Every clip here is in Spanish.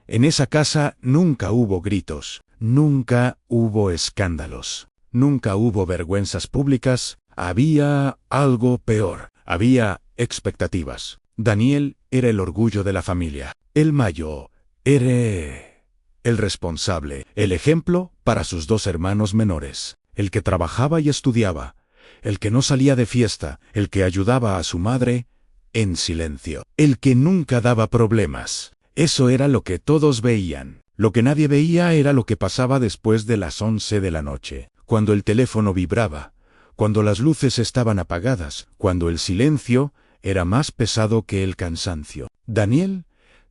En esa casa nunca hubo gritos, nunca hubo escándalos, nunca hubo vergüenzas públicas. Había algo peor, había expectativas. Daniel era el orgullo de la familia, el mayor, era el responsable, el ejemplo para sus dos hermanos menores, el que trabajaba y estudiaba, el que no salía de fiesta, el que ayudaba a su madre en silencio, el que nunca daba problemas. Eso era lo que todos veían. Lo que nadie veía era lo que pasaba después de las 11 de la noche, cuando el teléfono vibraba, cuando las luces estaban apagadas, cuando el silencio era más pesado que el cansancio. Daniel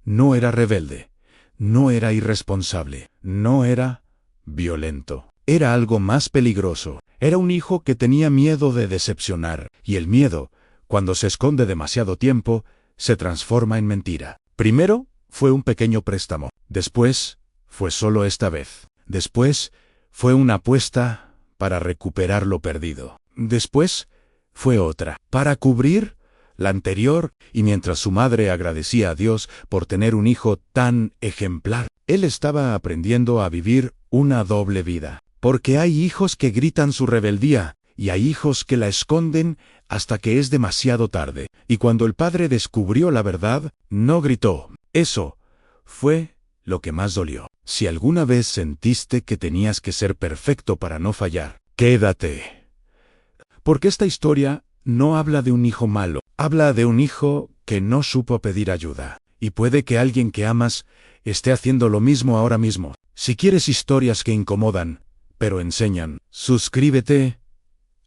no era rebelde, no era irresponsable, no era violento. Era algo más peligroso. Era un hijo que tenía miedo de decepcionar, y el miedo, cuando se esconde demasiado tiempo, se transforma en mentira. Primero fue un pequeño préstamo, después fue solo esta vez, después fue una apuesta para recuperar lo perdido, después fue otra, para cubrir la anterior, y mientras su madre agradecía a Dios por tener un hijo tan ejemplar, él estaba aprendiendo a vivir una doble vida. Porque hay hijos que gritan su rebeldía, y hay hijos que la esconden hasta que es demasiado tarde. Y cuando el padre descubrió la verdad, no gritó. Eso fue lo que más dolió. Si alguna vez sentiste que tenías que ser perfecto para no fallar, quédate. Porque esta historia no habla de un hijo malo, habla de un hijo que no supo pedir ayuda. Y puede que alguien que amas esté haciendo lo mismo ahora mismo. Si quieres historias que incomodan, pero enseñan, suscríbete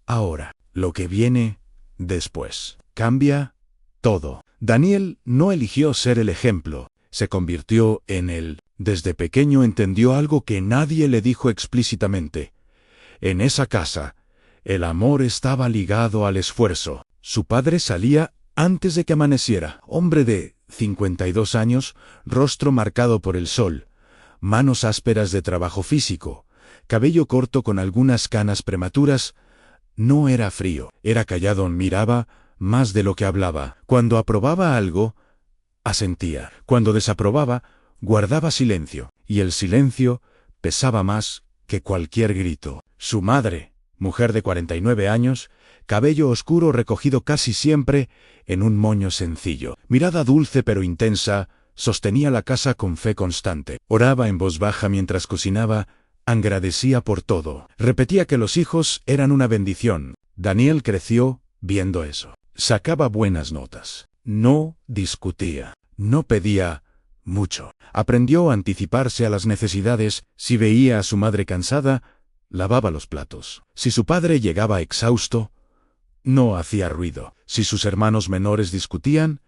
ahora. Lo que viene después cambia todo. Daniel no eligió ser el ejemplo, se convirtió en él. Desde pequeño entendió algo que nadie le dijo explícitamente. En esa casa, el amor estaba ligado al esfuerzo. Su padre salía antes de que amaneciera, hombre de 52 años, rostro marcado por el sol, manos ásperas de trabajo físico, cabello corto con algunas canas prematuras. No era frío, era callado, miraba más de lo que hablaba. Cuando aprobaba algo, asentía. Cuando desaprobaba, guardaba silencio, y el silencio pesaba más que cualquier grito. Su madre, mujer de 49 años, cabello oscuro recogido casi siempre en un moño sencillo, mirada dulce pero intensa, sostenía la casa con fe constante. Oraba en voz baja mientras cocinaba, agradecía por todo. Repetía que los hijos eran una bendición. Daniel creció viendo eso. Sacaba buenas notas. No discutía. No pedía mucho. Aprendió a anticiparse a las necesidades. Si veía a su madre cansada, lavaba los platos. Si su padre llegaba exhausto, no hacía ruido. Si sus hermanos menores discutían,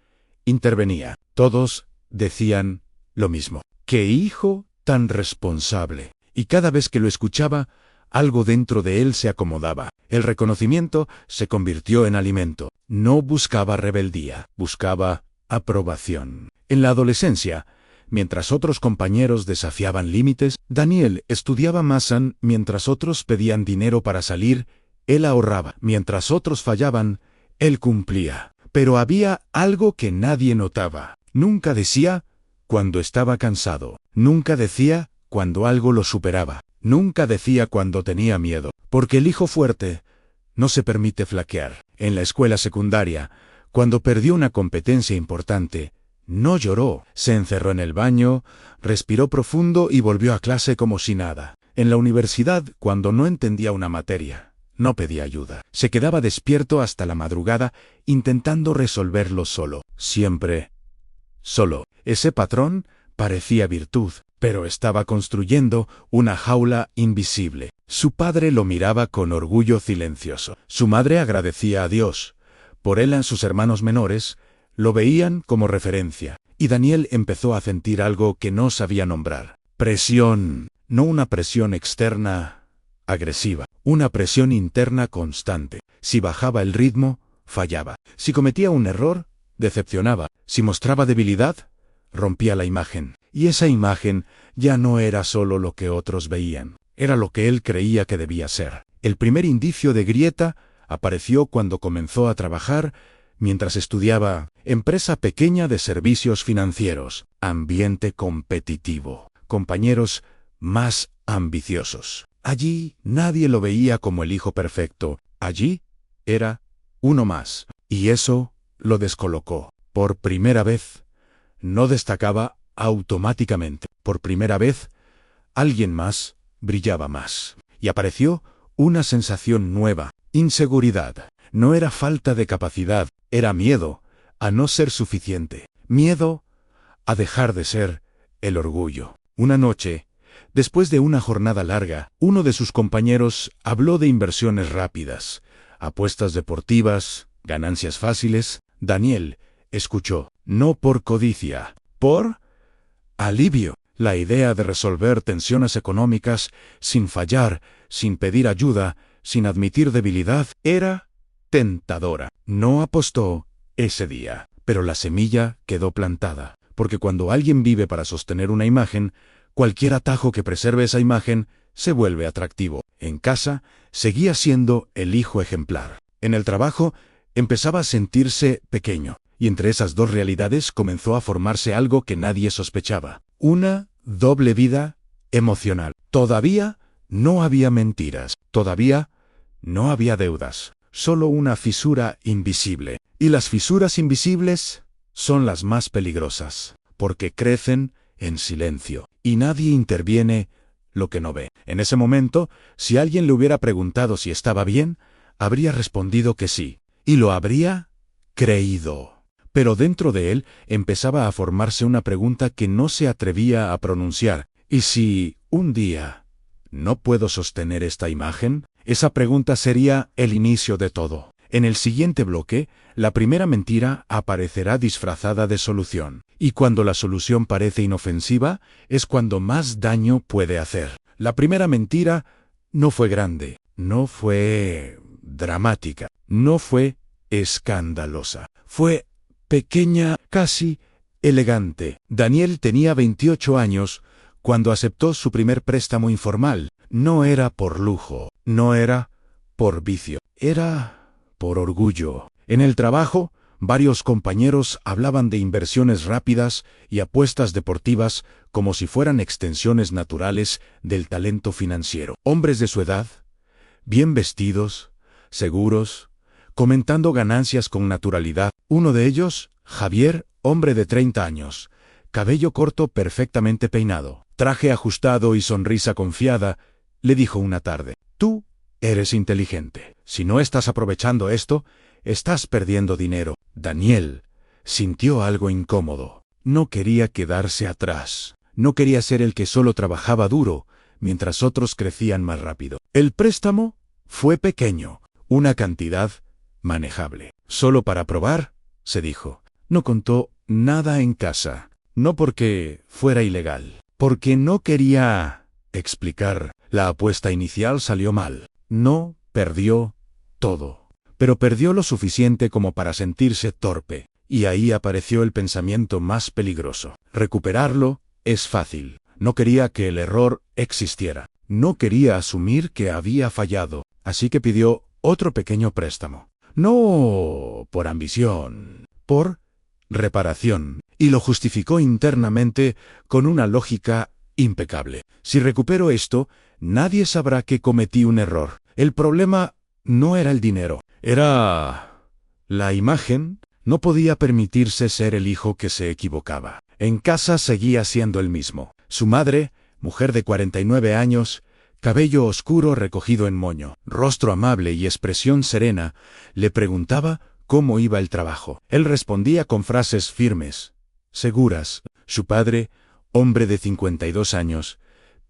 intervenía. Todos decían lo mismo. ¡Qué hijo tan responsable! Y cada vez que lo escuchaba, algo dentro de él se acomodaba. El reconocimiento se convirtió en alimento. No buscaba rebeldía, buscaba aprobación. En la adolescencia, mientras otros compañeros desafiaban límites, Daniel estudiaba más. Mientras otros pedían dinero para salir, él ahorraba. Mientras otros fallaban, él cumplía. Pero había algo que nadie notaba. Nunca decía cuando estaba cansado. Nunca decía cuando algo lo superaba. Nunca decía cuando tenía miedo. Porque el hijo fuerte no se permite flaquear. En la escuela secundaria, cuando perdió una competencia importante, no lloró. Se encerró en el baño, respiró profundo y volvió a clase como si nada. En la universidad, cuando no entendía una materia, no pedía ayuda. Se quedaba despierto hasta la madrugada, intentando resolverlo solo. Siempre solo. Ese patrón parecía virtud, pero estaba construyendo una jaula invisible. Su padre lo miraba con orgullo silencioso. Su madre agradecía a Dios. Por él, sus hermanos menores lo veían como referencia. Y Daniel empezó a sentir algo que no sabía nombrar. Presión. No una presión externa agresiva. Una presión interna constante. Si bajaba el ritmo, fallaba. Si cometía un error, decepcionaba. Si mostraba debilidad, rompía la imagen. Y esa imagen ya no era solo lo que otros veían. Era lo que él creía que debía ser. El primer indicio de grieta apareció cuando comenzó a trabajar mientras estudiaba empresa pequeña de servicios financieros, ambiente competitivo, compañeros más ambiciosos. Allí nadie lo veía como el hijo perfecto. Allí era uno más. Y eso lo descolocó. Por primera vez, no destacaba automáticamente. Por primera vez, alguien más brillaba más. Y apareció una sensación nueva, inseguridad. No era falta de capacidad, era miedo a no ser suficiente. Miedo a dejar de ser el orgullo. Una noche, después de una jornada larga, uno de sus compañeros habló de inversiones rápidas, apuestas deportivas, ganancias fáciles. Daniel escuchó, no por codicia, por alivio. La idea de resolver tensiones económicas sin fallar, sin pedir ayuda, sin admitir debilidad, era tentadora. No apostó ese día, pero la semilla quedó plantada, porque cuando alguien vive para sostener una imagen, cualquier atajo que preserve esa imagen se vuelve atractivo. En casa, seguía siendo el hijo ejemplar. En el trabajo, empezaba a sentirse pequeño, y entre esas dos realidades comenzó a formarse algo que nadie sospechaba. Una doble vida emocional. Todavía no había mentiras, todavía no había deudas, solo una fisura invisible. Y las fisuras invisibles son las más peligrosas, porque crecen en silencio, y nadie interviene lo que no ve. En ese momento, si alguien le hubiera preguntado si estaba bien, habría respondido que sí, y lo habría creído. Pero dentro de él empezaba a formarse una pregunta que no se atrevía a pronunciar. ¿Y si, un día, no puedo sostener esta imagen? Esa pregunta sería el inicio de todo. En el siguiente bloque, la primera mentira aparecerá disfrazada de solución. Y cuando la solución parece inofensiva, es cuando más daño puede hacer. La primera mentira no fue grande, no fue dramática, no fue escandalosa. Fue pequeña, casi elegante. Daniel tenía 28 años cuando aceptó su primer préstamo informal. No era por lujo, no era por vicio, era por orgullo. En el trabajo, varios compañeros hablaban de inversiones rápidas y apuestas deportivas como si fueran extensiones naturales del talento financiero. Hombres de su edad, bien vestidos, seguros, comentando ganancias con naturalidad. Uno de ellos, Javier, hombre de 30 años, cabello corto perfectamente peinado, traje ajustado y sonrisa confiada, le dijo una tarde, «Tú eres inteligente. Si no estás aprovechando esto, estás perdiendo dinero». Daniel sintió algo incómodo. No quería quedarse atrás. No quería ser el que solo trabajaba duro, mientras otros crecían más rápido. El préstamo fue pequeño, una cantidad manejable. Solo para probar, se dijo. No contó nada en casa. No porque fuera ilegal. Porque no quería explicar. La apuesta inicial salió mal. No perdió todo. Pero perdió lo suficiente como para sentirse torpe. Y ahí apareció el pensamiento más peligroso. Recuperarlo es fácil. No quería que el error existiera. No quería asumir que había fallado. Así que pidió otro pequeño préstamo. No por ambición, por reparación. Y lo justificó internamente con una lógica impecable. Si recupero esto, nadie sabrá que cometí un error. El problema no era el dinero, era la imagen. No podía permitirse ser el hijo que se equivocaba. En casa seguía siendo el mismo. Su madre, mujer de 49 años, cabello oscuro recogido en moño, rostro amable y expresión serena, le preguntaba cómo iba el trabajo. Él respondía con frases firmes, seguras. Su padre, hombre de 52 años,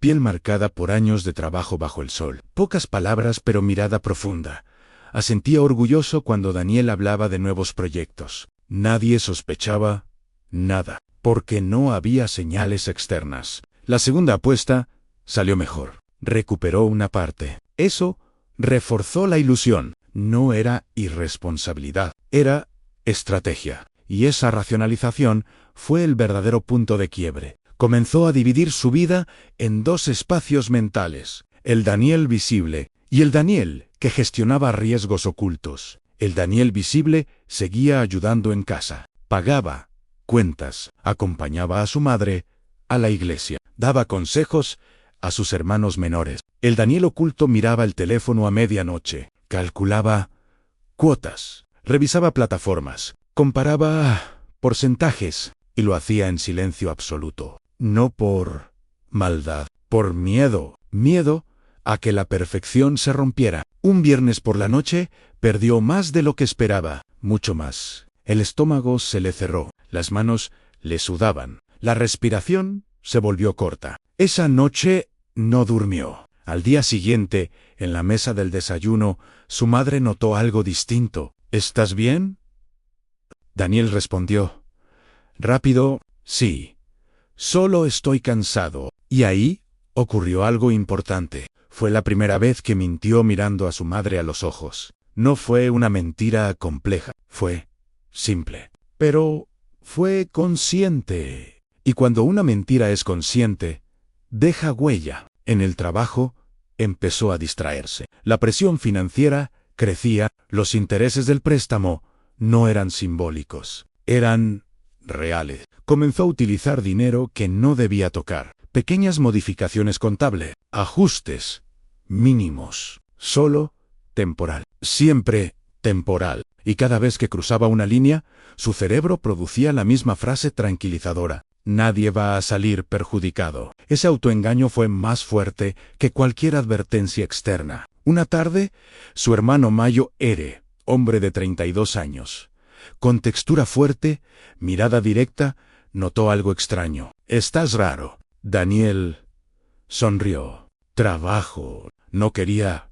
piel marcada por años de trabajo bajo el sol. Pocas palabras pero mirada profunda. Asentía orgulloso cuando Daniel hablaba de nuevos proyectos. Nadie sospechaba nada, porque no había señales externas. La segunda apuesta salió mejor. Recuperó una parte. Eso reforzó la ilusión. No era irresponsabilidad, era estrategia. Y esa racionalización fue el verdadero punto de quiebre. Comenzó a dividir su vida en dos espacios mentales, el Daniel visible y el Daniel que gestionaba riesgos ocultos. El Daniel visible seguía ayudando en casa. Pagaba cuentas, acompañaba a su madre a la iglesia, daba consejos a sus hermanos menores. El Daniel oculto miraba el teléfono a medianoche, calculaba cuotas, revisaba plataformas, comparaba porcentajes y lo hacía en silencio absoluto. No por maldad, por miedo a que la perfección se rompiera. Un viernes por la noche perdió más de lo que esperaba, mucho más. El estómago se le cerró, las manos le sudaban, la respiración se volvió corta. Esa noche no durmió. Al día siguiente, en la mesa del desayuno, su madre notó algo distinto. ¿Estás bien? Daniel respondió. Rápido, sí. Solo estoy cansado. Y ahí ocurrió algo importante. Fue la primera vez que mintió mirando a su madre a los ojos. No fue una mentira compleja, fue simple. Pero fue consciente. Y cuando una mentira es consciente, deja huella. En el trabajo, empezó a distraerse. La presión financiera crecía, los intereses del préstamo no eran simbólicos, eran reales. Comenzó a utilizar dinero que no debía tocar. Pequeñas modificaciones contables, ajustes mínimos, solo temporal, siempre temporal. Y cada vez que cruzaba una línea, su cerebro producía la misma frase tranquilizadora. Nadie va a salir perjudicado. Ese autoengaño fue más fuerte que cualquier advertencia externa. Una tarde, su hermano Mayo Ere, hombre de 32 años, con textura fuerte, mirada directa, notó algo extraño. «Estás raro». Daniel sonrió. Trabajo. No quería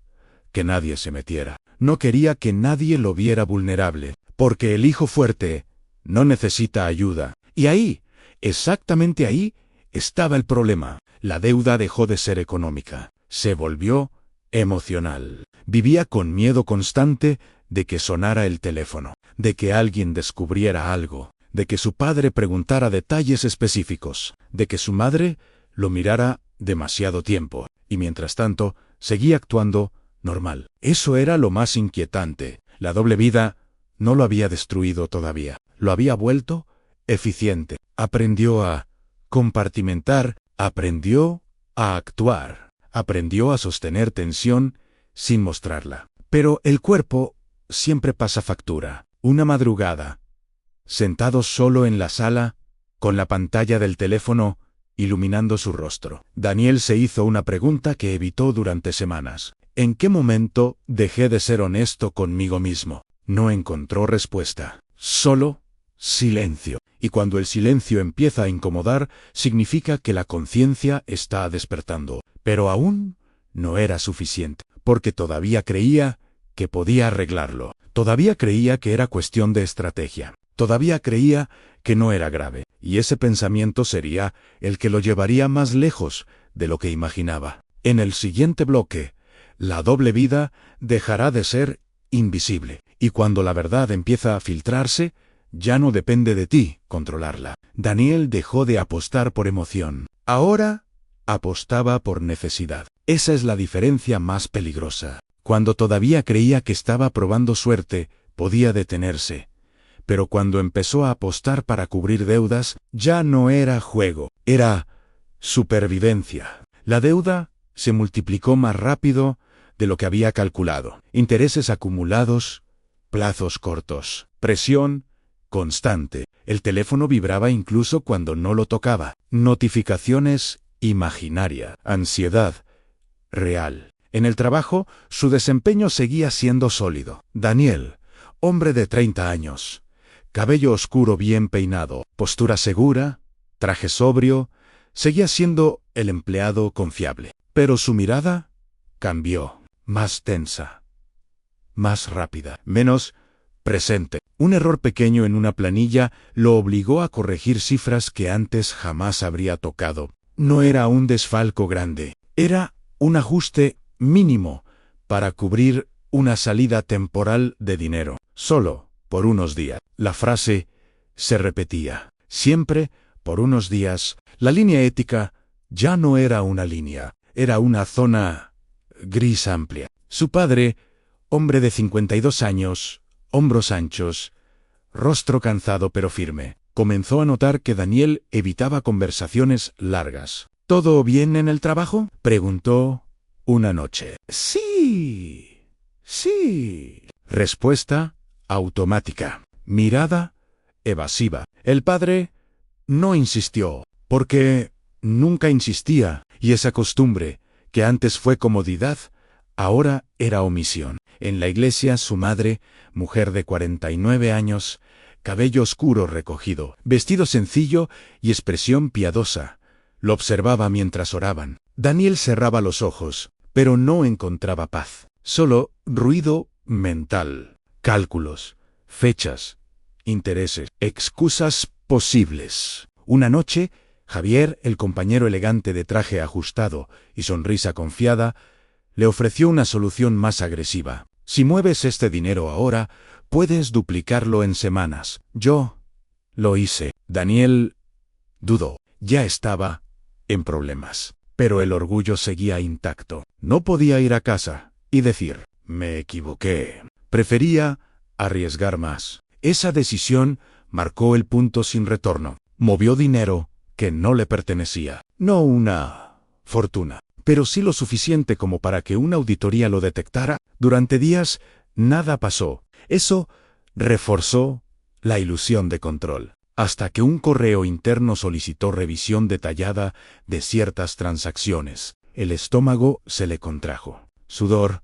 que nadie se metiera. No quería que nadie lo viera vulnerable, porque el hijo fuerte no necesita ayuda. Y ahí, exactamente ahí, estaba el problema. La deuda dejó de ser económica. Se volvió emocional. Vivía con miedo constante de que sonara el teléfono, de que alguien descubriera algo, de que su padre preguntara detalles específicos, de que su madre lo mirara demasiado tiempo, y mientras tanto, seguía actuando normal. Eso era lo más inquietante. La doble vida no lo había destruido todavía. Lo había vuelto eficiente. Aprendió a compartimentar, aprendió a actuar, aprendió a sostener tensión sin mostrarla. Pero el cuerpo siempre pasa factura. Una madrugada, sentado solo en la sala, con la pantalla del teléfono iluminando su rostro, Daniel se hizo una pregunta que evitó durante semanas. ¿En qué momento dejé de ser honesto conmigo mismo? No encontró respuesta. Solo silencio. Y cuando el silencio empieza a incomodar, significa que la conciencia está despertando. Pero aún no era suficiente, porque todavía creía que podía arreglarlo. Todavía creía que era cuestión de estrategia. Todavía creía que no era grave. Y ese pensamiento sería el que lo llevaría más lejos de lo que imaginaba. En el siguiente bloque, la doble vida dejará de ser invisible. Y cuando la verdad empieza a filtrarse, ya no depende de ti controlarla. Daniel dejó de apostar por emoción. Ahora apostaba por necesidad. Esa es la diferencia más peligrosa. Cuando todavía creía que estaba probando suerte, podía detenerse. Pero cuando empezó a apostar para cubrir deudas, ya no era juego, era supervivencia. La deuda se multiplicó más rápido de lo que había calculado. Intereses acumulados, plazos cortos, presión constante. El teléfono vibraba incluso cuando no lo tocaba. Notificaciones imaginaria, ansiedad real. En el trabajo, su desempeño seguía siendo sólido. Daniel, hombre de 30 años, cabello oscuro bien peinado, postura segura, traje sobrio, seguía siendo el empleado confiable. Pero su mirada cambió, más tensa, más rápida, menos presente. Un error pequeño en una planilla lo obligó a corregir cifras que antes jamás habría tocado. No era un desfalco grande, era un ajuste mínimo para cubrir una salida temporal de dinero, solo por unos días. La frase se repetía, siempre por unos días. La línea ética ya no era una línea, era una zona gris amplia. Su padre, hombre de 52 años, hombros anchos, rostro cansado pero firme. Comenzó a notar que Daniel evitaba conversaciones largas. ¿Todo bien en el trabajo?, preguntó una noche. Sí. Respuesta automática. Mirada evasiva. El padre no insistió, porque nunca insistía, y esa costumbre, que antes fue comodidad, ahora era omisión. En la iglesia su madre, mujer de 49 años, cabello oscuro recogido, vestido sencillo y expresión piadosa, lo observaba mientras oraban. Daniel cerraba los ojos, pero no encontraba paz. Solo ruido mental, cálculos, fechas, intereses, excusas posibles. Una noche, Javier, el compañero elegante de traje ajustado y sonrisa confiada, le ofreció una solución más agresiva. Si mueves este dinero ahora, puedes duplicarlo en semanas. Yo lo hice. Daniel dudó. Ya estaba en problemas. Pero el orgullo seguía intacto. No podía ir a casa y decir, me equivoqué. Prefería arriesgar más. Esa decisión marcó el punto sin retorno. Movió dinero que no le pertenecía. No una fortuna, pero sí lo suficiente como para que una auditoría lo detectara. Durante días, nada pasó. Eso reforzó la ilusión de control, hasta que un correo interno solicitó revisión detallada de ciertas transacciones. El estómago se le contrajo. Sudor,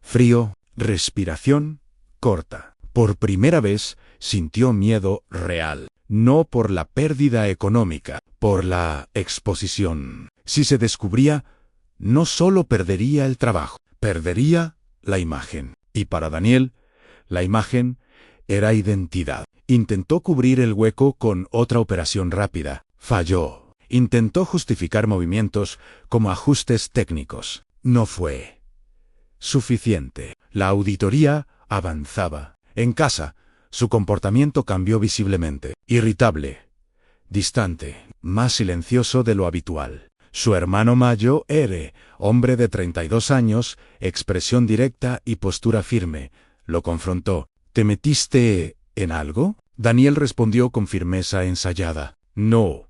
frío, respiración corta. Por primera vez sintió miedo real, no por la pérdida económica, por la exposición. Si se descubría, no solo perdería el trabajo, perdería la imagen. Y para Daniel, la imagen era identidad. Intentó cubrir el hueco con otra operación rápida. Falló. Intentó justificar movimientos como ajustes técnicos. No fue suficiente. La auditoría avanzaba. En casa, su comportamiento cambió visiblemente. Irritable, distante, más silencioso de lo habitual. Su hermano mayor, hombre de 32 años, expresión directa y postura firme, lo confrontó. ¿Te metiste en algo? Daniel respondió con firmeza ensayada. No.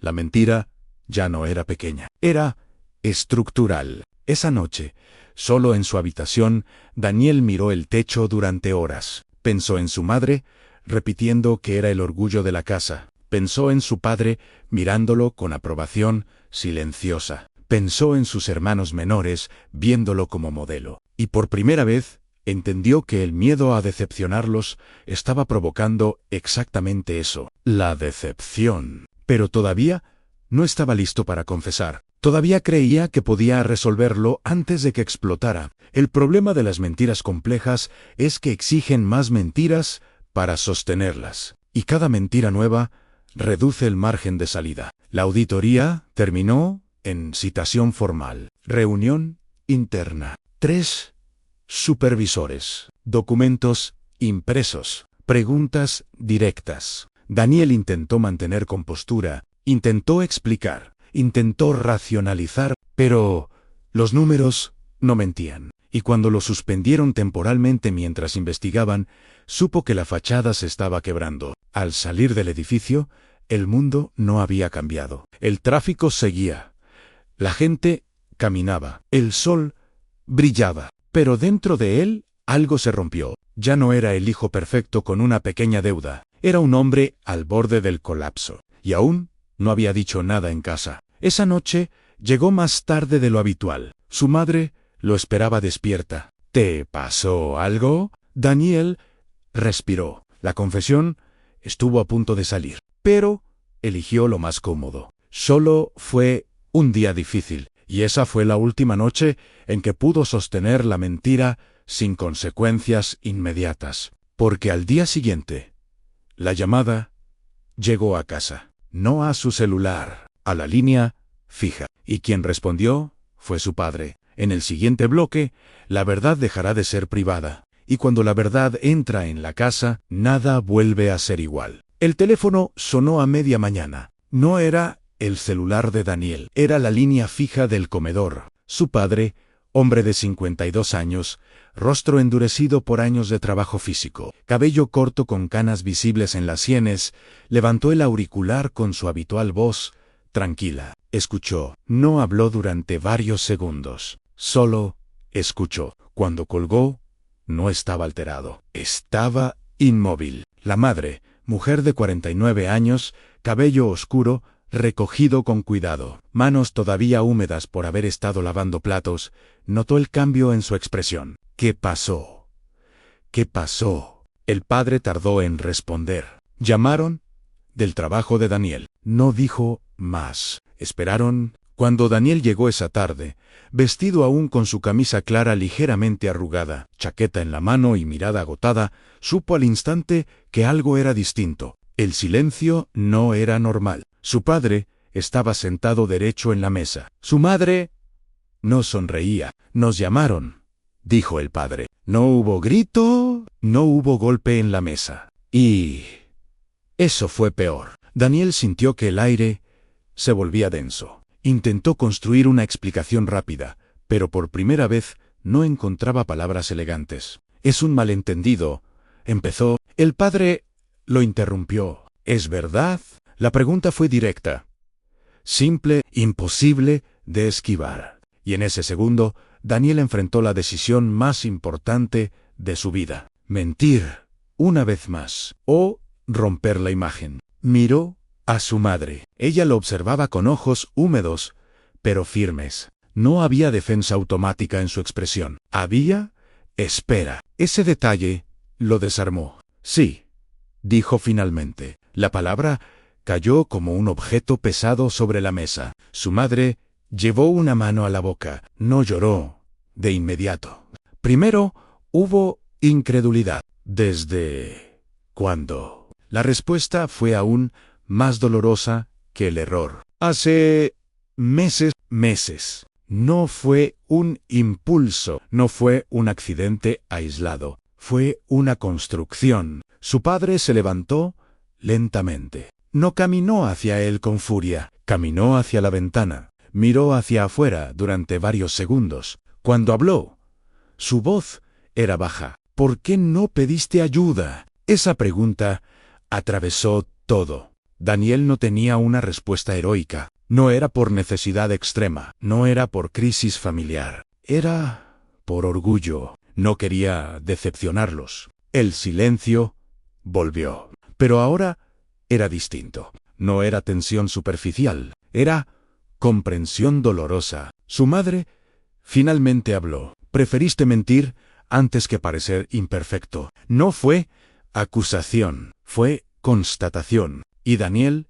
La mentira ya no era pequeña. Era estructural. Esa noche, solo en su habitación, Daniel miró el techo durante horas. Pensó en su madre, repitiendo que era el orgullo de la casa. Pensó en su padre, mirándolo con aprobación silenciosa. Pensó en sus hermanos menores, viéndolo como modelo. Y por primera vez, entendió que el miedo a decepcionarlos estaba provocando exactamente eso, la decepción. Pero todavía no estaba listo para confesar. Todavía creía que podía resolverlo antes de que explotara. El problema de las mentiras complejas es que exigen más mentiras para sostenerlas. Y cada mentira nueva reduce el margen de salida. La auditoría terminó en citación formal. Reunión interna. 3 supervisores. Documentos impresos. Preguntas directas. Daniel intentó mantener compostura, intentó explicar, intentó racionalizar, pero los números no mentían. Y cuando lo suspendieron temporalmente mientras investigaban, supo que la fachada se estaba quebrando. Al salir del edificio, el mundo no había cambiado. El tráfico seguía. La gente caminaba. El sol brillaba. Pero dentro de él, algo se rompió. Ya no era el hijo perfecto con una pequeña deuda. Era un hombre al borde del colapso. Y aún no había dicho nada en casa. Esa noche llegó más tarde de lo habitual. Su madre lo esperaba despierta. ¿Te pasó algo? Daniel respiró. La confesión estuvo a punto de salir, pero eligió lo más cómodo. Solo fue un día difícil, y esa fue la última noche en que pudo sostener la mentira sin consecuencias inmediatas. Porque al día siguiente, la llamada llegó a casa. No a su celular, a la línea fija. Y quien respondió fue su padre. En el siguiente bloque, la verdad dejará de ser privada. Y cuando la verdad entra en la casa, nada vuelve a ser igual. El teléfono sonó a media mañana. No era el celular de Daniel, era la línea fija del comedor. Su padre Hombre de 52 años, rostro endurecido por años de trabajo físico, cabello corto con canas visibles en las sienes, levantó el auricular con su habitual voz, tranquila. Escuchó. No habló durante varios segundos. Solo escuchó. Cuando colgó, no estaba alterado. Estaba inmóvil. La madre, mujer de 49 años, cabello oscuro, recogido con cuidado, manos todavía húmedas por haber estado lavando platos, notó el cambio en su expresión. ¿Qué pasó? ¿Qué pasó? El padre tardó en responder. Llamaron del trabajo de Daniel. No dijo más. Esperaron. Cuando Daniel llegó esa tarde, vestido aún con su camisa clara ligeramente arrugada, chaqueta en la mano y mirada agotada, supo al instante que algo era distinto. El silencio no era normal. Su padre estaba sentado derecho en la mesa. Su madre no sonreía. Nos llamaron, dijo el padre. No hubo grito, no hubo golpe en la mesa. Y eso fue peor. Daniel sintió que el aire se volvía denso. Intentó construir una explicación rápida, pero por primera vez no encontraba palabras elegantes. Es un malentendido, empezó. El padre lo interrumpió. ¿Es verdad? La pregunta fue directa, simple, imposible de esquivar. Y en ese segundo, Daniel enfrentó la decisión más importante de su vida. Mentir, una vez más, o romper la imagen. Miró a su madre. Ella lo observaba con ojos húmedos, pero firmes. No había defensa automática en su expresión. Había espera. Ese detalle lo desarmó. Sí, dijo finalmente. La palabra cayó como un objeto pesado sobre la mesa. Su madre llevó una mano a la boca. No lloró de inmediato. Primero hubo incredulidad. ¿Desde cuándo? La respuesta fue aún más dolorosa que el error. Hace meses. No fue un impulso, no fue un accidente aislado, fue una construcción. Su padre se levantó lentamente. No caminó hacia él con furia, caminó hacia la ventana, miró hacia afuera durante varios segundos. Cuando habló, su voz era baja. ¿Por qué no pediste ayuda? Esa pregunta atravesó todo. Daniel no tenía una respuesta heroica. No era por necesidad extrema, no era por crisis familiar. Era por orgullo. No quería decepcionarlos. El silencio volvió. Pero ahora era distinto. No era tensión superficial, era comprensión dolorosa. Su madre finalmente habló. Preferiste mentir antes que parecer imperfecto. No fue acusación, fue constatación. Y Daniel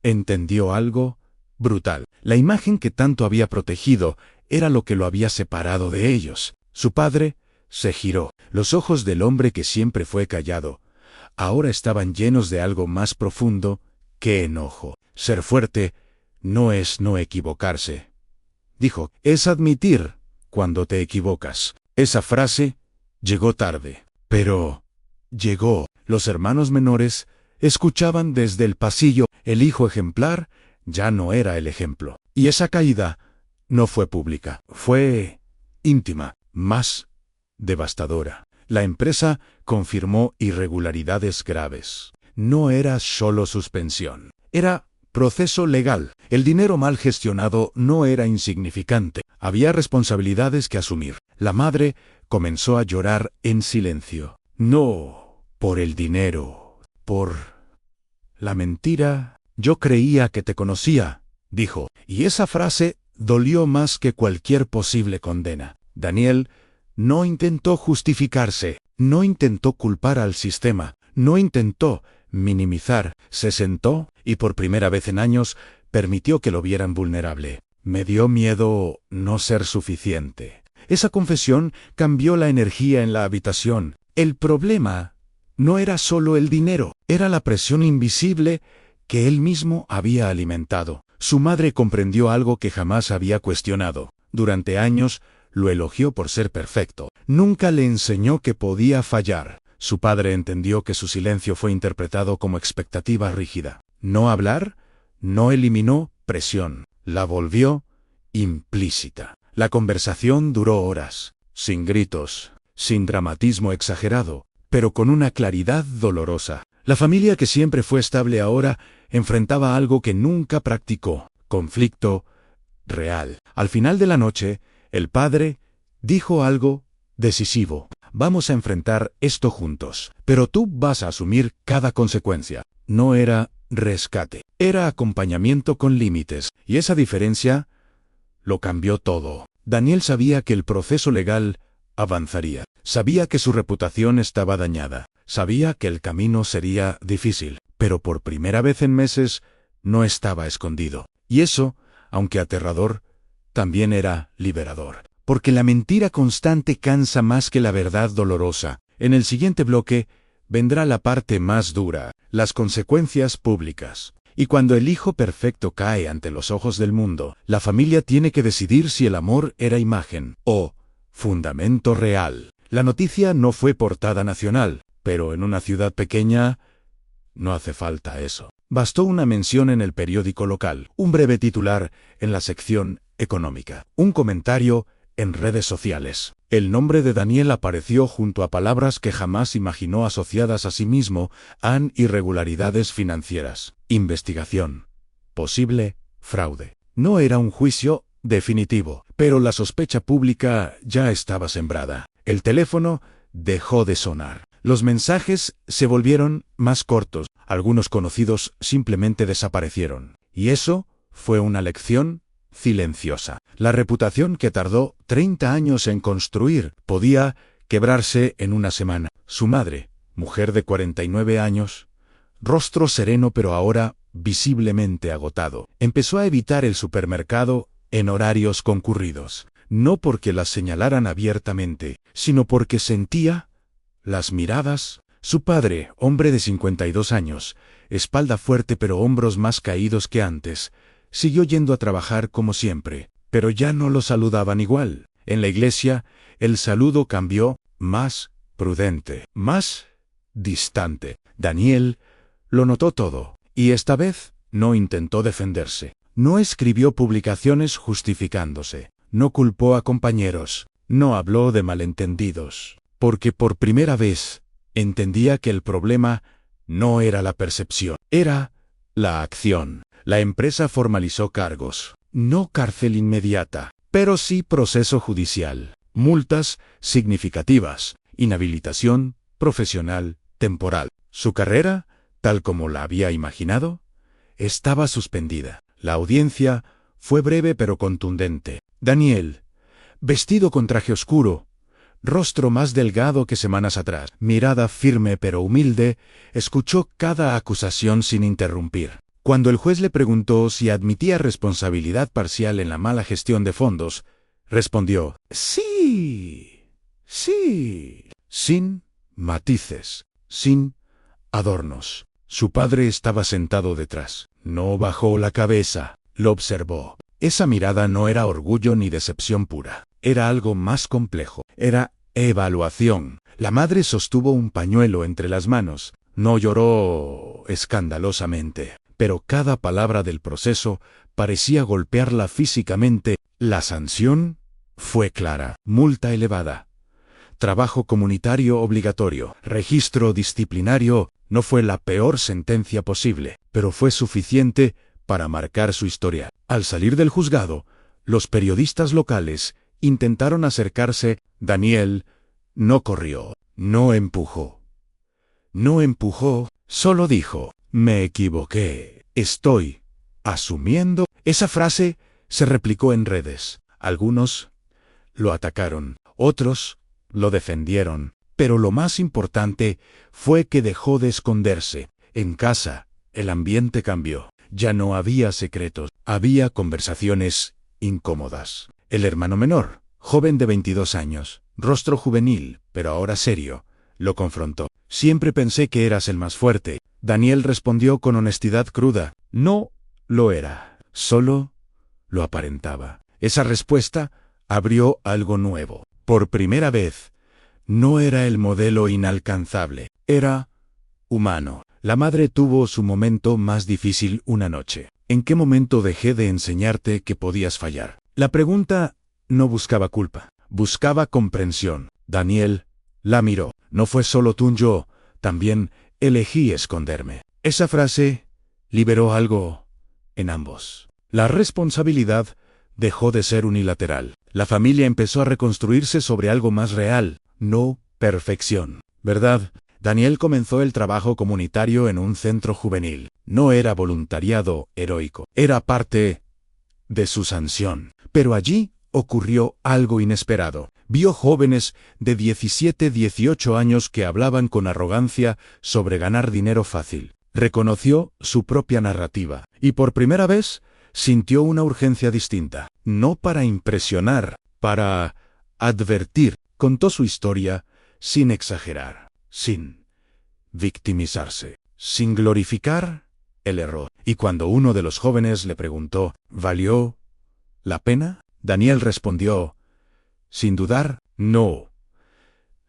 entendió algo brutal. La imagen que tanto había protegido era lo que lo había separado de ellos. Su padre se giró. Los ojos del hombre que siempre fue callado ahora estaban llenos de algo más profundo que enojo. Ser fuerte no es no equivocarse, dijo. Es admitir cuando te equivocas. Esa frase llegó tarde, pero llegó. Los hermanos menores escuchaban desde el pasillo. El hijo ejemplar ya no era el ejemplo. Y esa caída no fue pública, fue íntima, más devastadora. La empresa confirmó irregularidades graves. No era solo suspensión, era proceso legal. El dinero mal gestionado no era insignificante. Había responsabilidades que asumir. La madre comenzó a llorar en silencio. No por el dinero, por la mentira. Yo creía que te conocía, dijo, y esa frase dolió más que cualquier posible condena. Daniel no intentó justificarse, no intentó culpar al sistema, no intentó minimizar. Se sentó y por primera vez en años permitió que lo vieran vulnerable. Me dio miedo no ser suficiente. Esa confesión cambió la energía en la habitación. El problema no era solo el dinero, era la presión invisible que él mismo había alimentado. Su madre comprendió algo que jamás había cuestionado. Durante años lo elogió por ser perfecto. Nunca le enseñó que podía fallar. Su padre entendió que su silencio fue interpretado como expectativa rígida. No hablar no eliminó presión, la volvió implícita. La conversación duró horas, sin gritos, sin dramatismo exagerado, pero con una claridad dolorosa. La familia que siempre fue estable ahora enfrentaba algo que nunca practicó: conflicto real. Al final de la noche, el padre dijo algo decisivo: vamos a enfrentar esto juntos, pero tú vas a asumir cada consecuencia. No era rescate, era acompañamiento con límites, y esa diferencia lo cambió todo. Daniel sabía que el proceso legal avanzaría, sabía que su reputación estaba dañada, sabía que el camino sería difícil, pero por primera vez en meses no estaba escondido. Y eso, aunque aterrador, también era liberador. Porque la mentira constante cansa más que la verdad dolorosa. En el siguiente bloque vendrá la parte más dura: las consecuencias públicas. Y cuando el hijo perfecto cae ante los ojos del mundo, la familia tiene que decidir si el amor era imagen o fundamento real. La noticia no fue portada nacional, pero en una ciudad pequeña no hace falta eso. Bastó una mención en el periódico local, un breve titular en la sección económica, un comentario en redes sociales. El nombre de Daniel apareció junto a palabras que jamás imaginó asociadas a sí mismo: han irregularidades financieras, investigación, posible fraude. No era un juicio definitivo, pero la sospecha pública ya estaba sembrada. El teléfono dejó de sonar. Los mensajes se volvieron más cortos. Algunos conocidos simplemente desaparecieron. Y eso fue una lección silenciosa. La reputación que tardó 30 años en construir podía quebrarse en una semana. Su madre, mujer de 49 años, rostro sereno pero ahora visiblemente agotado, empezó a evitar el supermercado en horarios concurridos. No porque las señalaran abiertamente, sino porque sentía las miradas. Su padre, hombre de 52 años, espalda fuerte pero hombros más caídos que antes, siguió yendo a trabajar como siempre, pero ya no lo saludaban igual. En la iglesia, el saludo cambió: más prudente, más distante. Daniel lo notó todo, y esta vez no intentó defenderse. No escribió publicaciones justificándose, no culpó a compañeros, no habló de malentendidos, porque por primera vez entendía que el problema no era la percepción, era la acción. La empresa formalizó cargos, no cárcel inmediata, pero sí proceso judicial, multas significativas, inhabilitación profesional temporal. Su carrera, tal como la había imaginado, estaba suspendida. La audiencia fue breve pero contundente. Daniel, vestido con traje oscuro, rostro más delgado que semanas atrás, mirada firme pero humilde, escuchó cada acusación sin interrumpir. Cuando el juez le preguntó si admitía responsabilidad parcial en la mala gestión de fondos, respondió: sí, sí, sin matices, sin adornos. Su padre estaba sentado detrás. No bajó la cabeza, lo observó. Esa mirada no era orgullo ni decepción pura. Era algo más complejo. Era evaluación. La madre sostuvo un pañuelo entre las manos. No lloró escandalosamente, pero cada palabra del proceso parecía golpearla físicamente. La sanción fue clara: multa elevada, trabajo comunitario obligatorio, registro disciplinario. No fue la peor sentencia posible, pero fue suficiente para marcar su historia. Al salir del juzgado, los periodistas locales intentaron acercarse. Daniel no corrió, no empujó. No empujó, solo dijo: me equivoqué, estoy asumiendo. Esa frase se replicó en redes. Algunos lo atacaron, otros lo defendieron, pero lo más importante fue que dejó de esconderse. En casa, el ambiente cambió. Ya no había secretos, había conversaciones incómodas. El hermano menor, joven de 22 años, rostro juvenil, pero ahora serio, lo confrontó. Siempre pensé que eras el más fuerte. Daniel respondió con honestidad cruda: no lo era, solo lo aparentaba. Esa respuesta abrió algo nuevo. Por primera vez, no era el modelo inalcanzable, era humano. La madre tuvo su momento más difícil una noche. ¿En qué momento dejé de enseñarte que podías fallar? La pregunta no buscaba culpa, buscaba comprensión. Daniel la miró. No fue solo tú, yo también elegí esconderme. Esa frase liberó algo en ambos. La responsabilidad dejó de ser unilateral. La familia empezó a reconstruirse sobre algo más real, no perfección. ¿Verdad? Daniel comenzó el trabajo comunitario en un centro juvenil. No era voluntariado heroico, era parte de su sanción. Pero allí ocurrió algo inesperado. Vio jóvenes de 17, 18 años que hablaban con arrogancia sobre ganar dinero fácil. Reconoció su propia narrativa y por primera vez sintió una urgencia distinta. No para impresionar, para advertir. Contó su historia sin exagerar, sin victimizarse, sin glorificar el error. Y cuando uno de los jóvenes le preguntó, ¿valió la pena? Daniel respondió, sin dudar, no.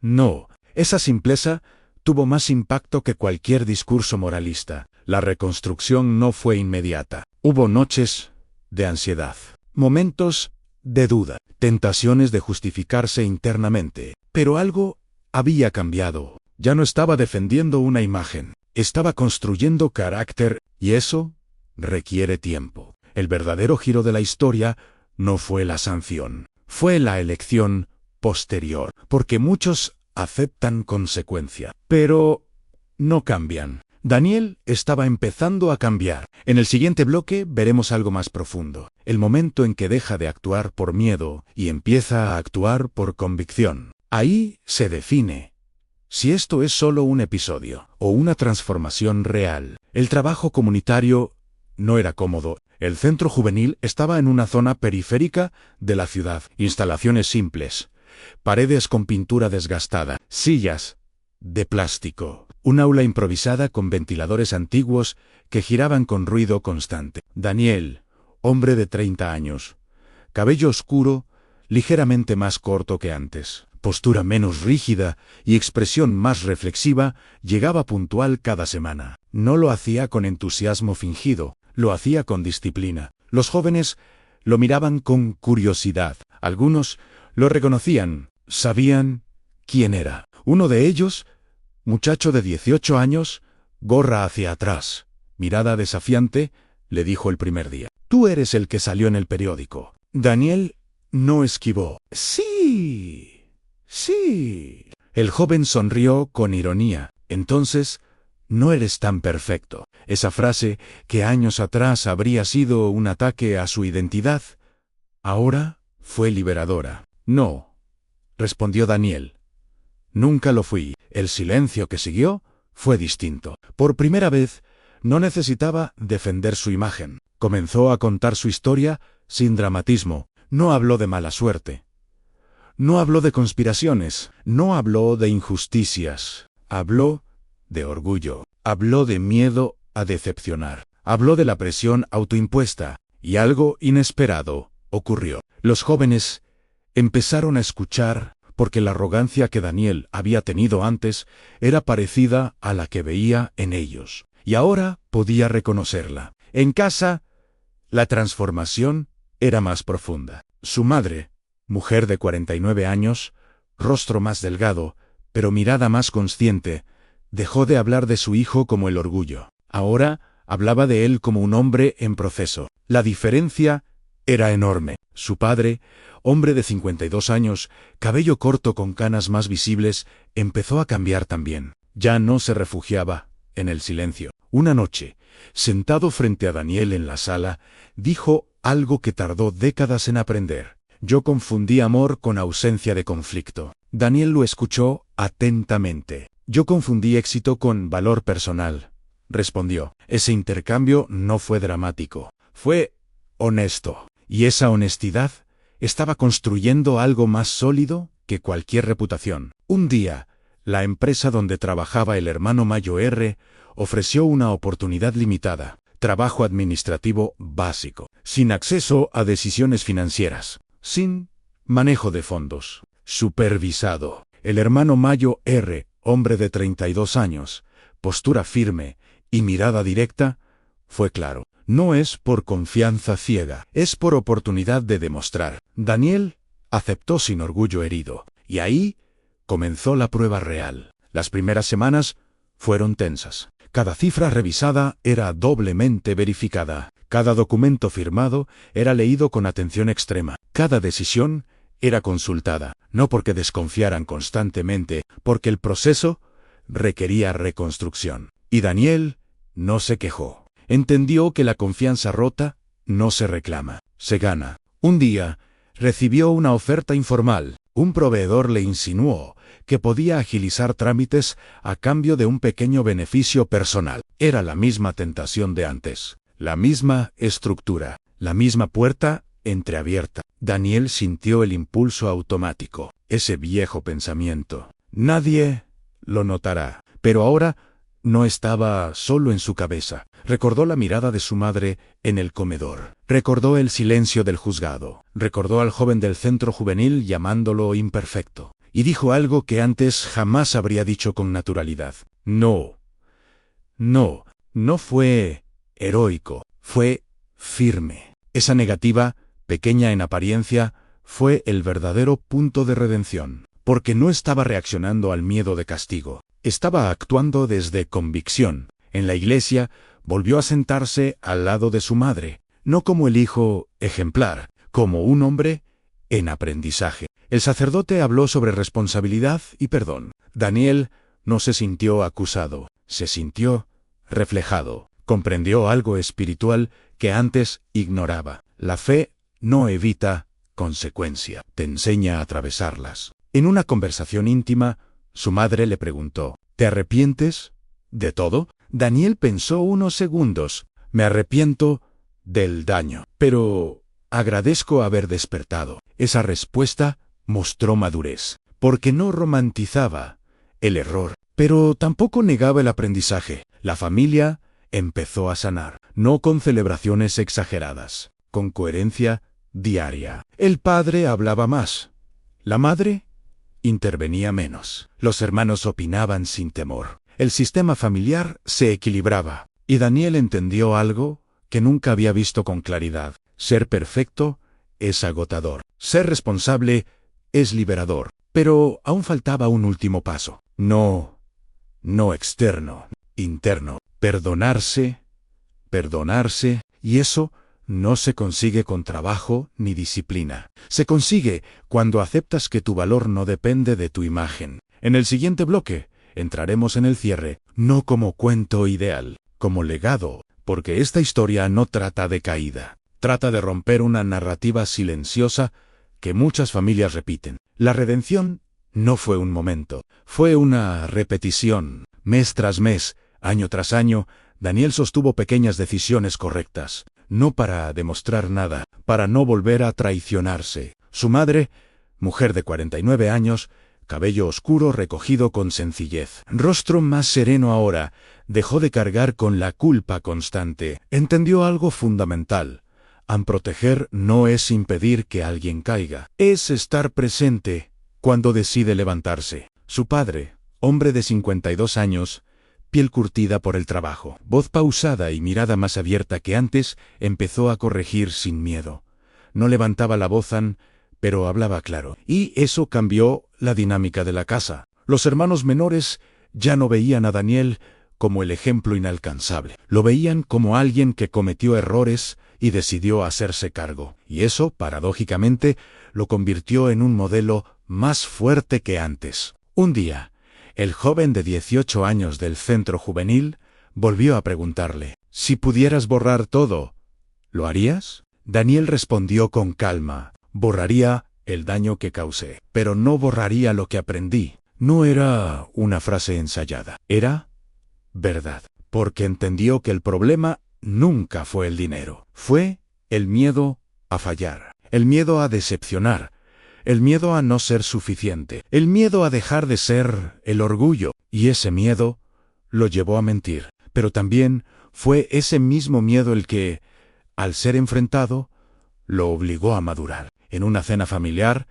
No. Esa simpleza tuvo más impacto que cualquier discurso moralista. La reconstrucción no fue inmediata. Hubo noches de ansiedad, momentos de duda, tentaciones de justificarse internamente. Pero algo había cambiado. Ya no estaba defendiendo una imagen, estaba construyendo carácter, y eso requiere tiempo. El verdadero giro de la historia no fue la sanción, fue la elección posterior, porque muchos aceptan consecuencia, pero no cambian. Daniel estaba empezando a cambiar. En el siguiente bloque veremos algo más profundo, el momento en que deja de actuar por miedo y empieza a actuar por convicción. Ahí se define si esto es solo un episodio o una transformación real. El trabajo comunitario no era cómodo. El centro juvenil estaba en una zona periférica de la ciudad. Instalaciones simples, paredes con pintura desgastada, sillas de plástico, un aula improvisada con ventiladores antiguos que giraban con ruido constante. Daniel, hombre de 30 años, cabello oscuro, ligeramente más corto que antes, postura menos rígida y expresión más reflexiva, llegaba puntual cada semana. No lo hacía con entusiasmo fingido, lo hacía con disciplina. Los jóvenes lo miraban con curiosidad. Algunos lo reconocían, sabían quién era. Uno de ellos, muchacho de 18 años, gorra hacia atrás, mirada desafiante, le dijo el primer día: «Tú eres el que salió en el periódico». Daniel no esquivó. «Sí. Sí». El joven sonrió con ironía. «Entonces, no eres tan perfecto». Esa frase, que años atrás habría sido un ataque a su identidad, ahora fue liberadora. «No», respondió Daniel. «Nunca lo fui». El silencio que siguió fue distinto. Por primera vez, no necesitaba defender su imagen. Comenzó a contar su historia sin dramatismo. No habló de mala suerte. No habló de conspiraciones. No habló de injusticias. Habló de orgullo. Habló de miedo a decepcionar. Habló de la presión autoimpuesta. Y algo inesperado ocurrió. Los jóvenes empezaron a escuchar, porque la arrogancia que Daniel había tenido antes era parecida a la que veía en ellos. Y ahora podía reconocerla. En casa, la transformación era más profunda. Su madre, mujer de 49 años, rostro más delgado, pero mirada más consciente, dejó de hablar de su hijo como el orgullo. Ahora hablaba de él como un hombre en proceso. La diferencia era enorme. Su padre, hombre de 52 años, cabello corto con canas más visibles, empezó a cambiar también. Ya no se refugiaba en el silencio. Una noche, sentado frente a Daniel en la sala, dijo algo que tardó décadas en aprender: «Yo confundí amor con ausencia de conflicto». Daniel lo escuchó atentamente. «Yo confundí éxito con valor personal», respondió. Ese intercambio no fue dramático, fue honesto. Y esa honestidad estaba construyendo algo más sólido que cualquier reputación. Un día, la empresa donde trabajaba el hermano Mayo R. ofreció una oportunidad limitada: trabajo administrativo básico, sin acceso a decisiones financieras, sin manejo de fondos, supervisado. El hermano Mayo R., hombre de 32 años, postura firme y mirada directa, fue claro: no es por confianza ciega, es por oportunidad de demostrar. Daniel Aceptó sin orgullo herido. Y ahí comenzó la prueba real. Las primeras semanas fueron tensas. Cada cifra revisada era doblemente verificada. Cada documento firmado era leído con atención extrema. Cada decisión era consultada, no porque desconfiaran constantemente, porque el proceso requería reconstrucción. Y Daniel no se quejó. Entendió que la confianza rota no se reclama, se gana. Un día, recibió una oferta informal. Un proveedor le insinuó que podía agilizar trámites a cambio de un pequeño beneficio personal. Era la misma tentación de antes, la misma estructura, la misma puerta entreabierta. Daniel sintió el impulso automático, ese viejo pensamiento. Nadie lo notará. Pero ahora no estaba solo en su cabeza. Recordó la mirada de su madre en el comedor. Recordó el silencio del juzgado. Recordó al joven del centro juvenil llamándolo imperfecto. Y dijo algo que antes jamás habría dicho con naturalidad. No fue heroico, fue firme. Esa negativa, pequeña en apariencia, fue el verdadero punto de redención. Porque no estaba reaccionando al miedo de castigo. Estaba actuando desde convicción. En la iglesia, volvió a sentarse al lado de su madre, no como el hijo ejemplar, como un hombre en aprendizaje. El sacerdote habló sobre responsabilidad y perdón. Daniel no se sintió acusado, se sintió reflejado. Comprendió algo espiritual que antes ignoraba. La fe no evita consecuencia, te enseña a atravesarlas. En una conversación íntima, su madre le preguntó, ¿te arrepientes de todo? Daniel pensó unos segundos. Me arrepiento del daño, pero agradezco haber despertado. Esa respuesta mostró madurez, porque no romantizaba el error, pero tampoco negaba el aprendizaje. La familia empezó a sanar, no con celebraciones exageradas, con coherencia diaria. El padre hablaba más. La madre intervenía menos. Los hermanos opinaban sin temor. El sistema familiar se equilibraba. Y Daniel entendió algo que nunca había visto con claridad. Ser perfecto es agotador. Ser responsable es liberador. Pero aún faltaba un último paso. No externo, interno. Perdonarse, y eso no se consigue con trabajo ni disciplina. Se consigue cuando aceptas que tu valor no depende de tu imagen. En el siguiente bloque, entraremos en el cierre, no como cuento ideal, como legado, porque esta historia no trata de caída. Trata de romper una narrativa silenciosa que muchas familias repiten. La redención no fue un momento, fue una repetición. Mes tras mes, año tras año, Daniel sostuvo pequeñas decisiones correctas. No para demostrar nada, para no volver a traicionarse. Su madre, mujer de 49 años, cabello oscuro recogido con sencillez, rostro más sereno ahora, dejó de cargar con la culpa constante. Entendió algo fundamental. Proteger no es impedir que alguien caiga, es estar presente cuando decide levantarse. Su padre, hombre de 52 años, piel curtida por el trabajo, voz pausada y mirada más abierta que antes, empezó a corregir sin miedo. No levantaba la voz, pero hablaba claro. Y eso cambió la dinámica de la casa. Los hermanos menores ya no veían a Daniel como el ejemplo inalcanzable. Lo veían como alguien que cometió errores y decidió hacerse cargo. Y eso, paradójicamente, lo convirtió en un modelo más fuerte que antes. Un día, el joven de 18 años del centro juvenil volvió a preguntarle, «Si pudieras borrar todo, ¿lo harías?» Daniel respondió con calma, «Borraría el daño que causé, pero no borraría lo que aprendí». No era una frase ensayada, era verdad, porque entendió que el problema nunca fue el dinero, fue el miedo a fallar, el miedo a decepcionar, el miedo a no ser suficiente, el miedo a dejar de ser, el orgullo, y ese miedo lo llevó a mentir. Pero también fue ese mismo miedo el que, al ser enfrentado, lo obligó a madurar. En una cena familiar,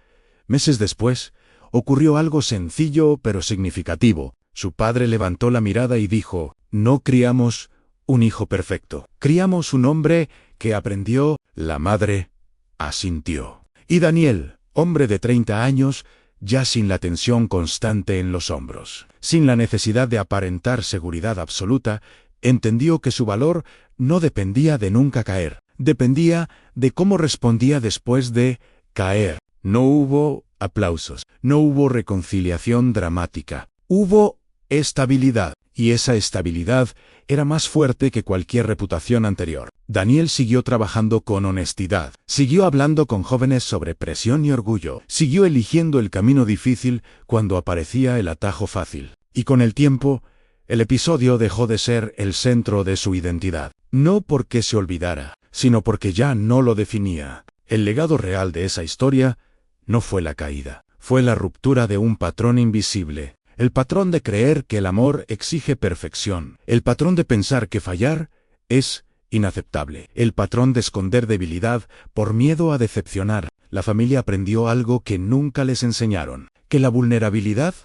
meses después, ocurrió algo sencillo pero significativo. Su padre levantó la mirada y dijo, «No criamos un hijo perfecto, criamos un hombre que aprendió». La madre asintió. Y Daniel, Hombre de 30 años, ya sin la tensión constante en los hombros, sin la necesidad de aparentar seguridad absoluta, entendió que su valor no dependía de nunca caer, dependía de cómo respondía después de caer. No hubo aplausos, no hubo reconciliación dramática, hubo estabilidad, y esa estabilidad era más fuerte que cualquier reputación anterior. Daniel siguió trabajando con honestidad, siguió hablando con jóvenes sobre presión y orgullo, siguió eligiendo el camino difícil cuando aparecía el atajo fácil. Y con el tiempo, el episodio dejó de ser el centro de su identidad. No porque se olvidara, sino porque ya no lo definía. El legado real de esa historia no fue la caída, fue la ruptura de un patrón invisible. El patrón de creer que el amor exige perfección, el patrón de pensar que fallar es inaceptable, el patrón de esconder debilidad por miedo a decepcionar. La familia aprendió algo que nunca les enseñaron, que la vulnerabilidad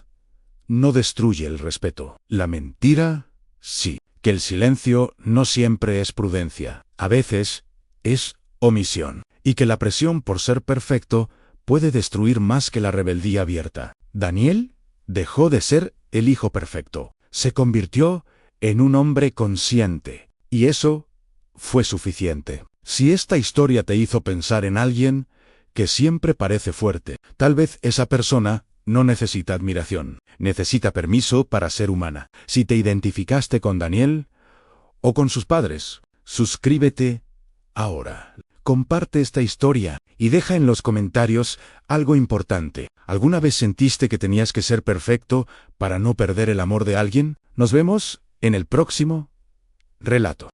no destruye el respeto. La mentira, sí, que el silencio no siempre es prudencia, a veces es omisión, y que la presión por ser perfecto puede destruir más que la rebeldía abierta. Daniel dejó de ser el hijo perfecto, se convirtió en un hombre consciente, y eso fue suficiente. Si esta historia te hizo pensar en alguien que siempre parece fuerte, tal vez esa persona no necesita admiración, necesita permiso para ser humana. Si te identificaste con Daniel o con sus padres, suscríbete ahora. Comparte esta historia y deja en los comentarios algo importante. ¿Alguna vez sentiste que tenías que ser perfecto para no perder el amor de alguien? Nos vemos en el próximo relato.